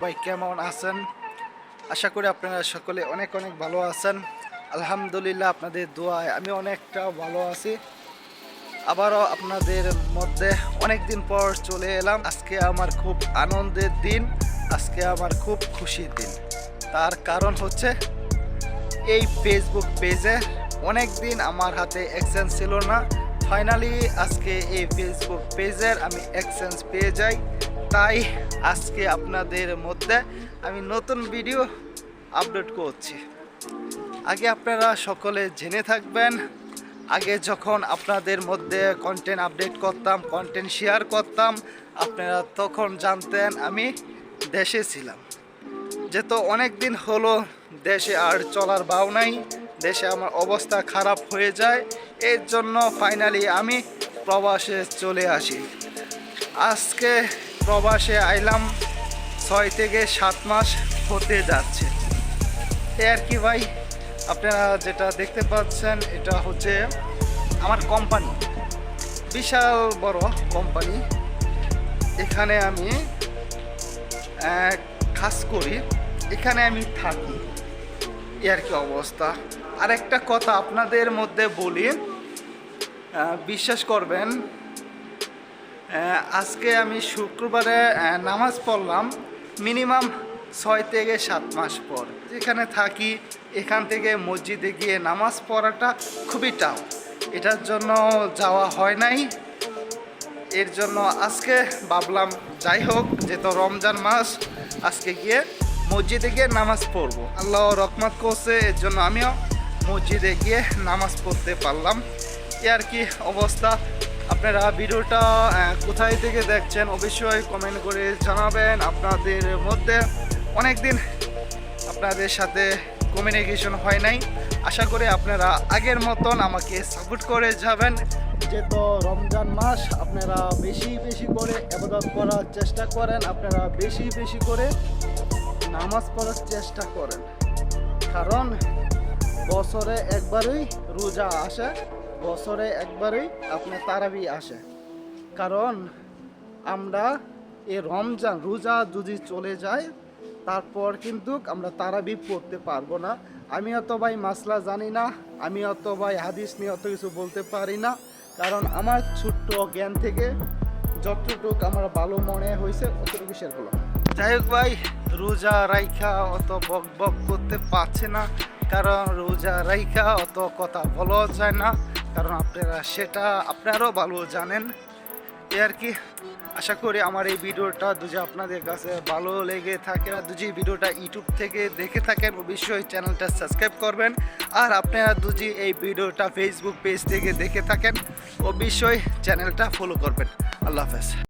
ভাই কেমন আছেন? আশা করি আপনারা সকলে অনেক অনেক ভালো আছেন। আলহামদুলিল্লাহ আপনাদের দোয়ায় আমি অনেকটা ভালো আছি। আবারও আপনাদের মধ্যে অনেক দিন পর চলে এলাম। আজকে আমার খুব আনন্দের দিন, আজকে আমার খুব খুশির দিন। তার কারণ হচ্ছে এই ফেসবুক পেজে অনেক দিন আমার হাতে এক্সচেঞ্জ ছিল না। ফাইনালি আজকে এই ফেসবুক পেজের আমি এক্সচেঞ্জ পেয়ে যাই। তাই আজকে আপনাদের মধ্যে আমি নতুন ভিডিও আপলোড করছি। আগে আপনারা সকলে জেনে থাকবেন, আগে যখন আপনাদের মধ্যে কন্টেন্ট আপডেট করতাম, কন্টেন্ট শেয়ার করতাম, আপনারা তখন জানতেন আমি দেশে ছিলাম। যেহেতু অনেক দিন হলো দেশে আর চলার ভাও নাই, দেশে আমার অবস্থা খারাপ হয়ে যায়, এর জন্য ফাইনালি আমি প্রবাসে চলে আসি। আজকে প্রবাসে আইলাম 6 থেকে 7 মাস হতে যাচ্ছে। এ আর কি ভাই, আপনারা যেটা দেখতে পাচ্ছেন এটা হচ্ছে আমার কোম্পানি, বিশাল বড় কোম্পানি। এখানে আমি কাজ করি, এখানে আমি থাকি, এ আর কি অবস্থা। আরেকটা কথা আপনাদের মধ্যে বলি, বিশ্বাস করবেন, আজকে আমি শুক্রবারে নামাজ পড়লাম মিনিমাম 6 থেকে 7 মাস পর। যেখানে থাকি এখান থেকে মসজিদে গিয়ে নামাজ পড়াটা খুবই টাফ, এটার জন্য যাওয়া হয় নাই। এর জন্য আজকে ভাবলাম যাই হোক, যেহেতু রমজান মাস, আজকে গিয়ে মসজিদে গিয়ে নামাজ পড়বো। আল্লাহ রহমত করছে, এর জন্য আমিও মসজিদে গিয়ে নামাজ পড়তে পারলাম। এ আর কি অবস্থা। আপনারা ভিডিওটা কোথায় থেকে দেখছেন অবশ্যই কমেন্ট করে জানাবেন। আপনাদের মধ্যে অনেক দিন আপনাদের সাথে কমিউনিকেশন হয় নাই, আশা করি আপনারা আগের মতন আমাকে সাপোর্ট করে যাবেন। যেহেতু রমজান মাস, আপনারা বেশি বেশি করে ইবাদত করার চেষ্টা করেন, আপনারা বেশি বেশি করে নামাজ পড়ার চেষ্টা করেন। কারণ বছরে একবারই রোজা আসে, বছরে একবারই আপনার তারাবি আসে। কারণ আমরা এই রমজান রোজা যদি চলে যায়, তারপর কিন্তু আমরা তারাবি পড়তে পারবো না। আমি অত ভাই মাসলা জানি না, আমি অত ভাই হাদিস নিয়ে অত কিছু বলতে পারি না। কারণ আমার ছোট্ট জ্ঞান থেকে যতটুকু আমার ভালো মনে হয়েছে অতটুকু শেয়ার করলাম। যাই হোক ভাই, রোজা রাইখা অত বক বক করতে পারছে না, কারণ রোজা রাইখা অত কথা বলা যায় না, কারণ সেটা আপনারাও ভালো জানেন। এ আর কি, আশা করি আমার এই ভিডিওটা যদি আপনাদের কাছে ভালো লেগে থাকে, যদি ভিডিওটা ইউটিউব থেকে দেখে থাকেন অবশ্যই চ্যানেলটা সাবস্ক্রাইব করবেন। আর আপনারা যদি এই ভিডিওটা ফেসবুক পেজ থেকে দেখে থাকেন অবশ্যই চ্যানেলটা ফলো করবেন। আল্লাহ হাফেজ।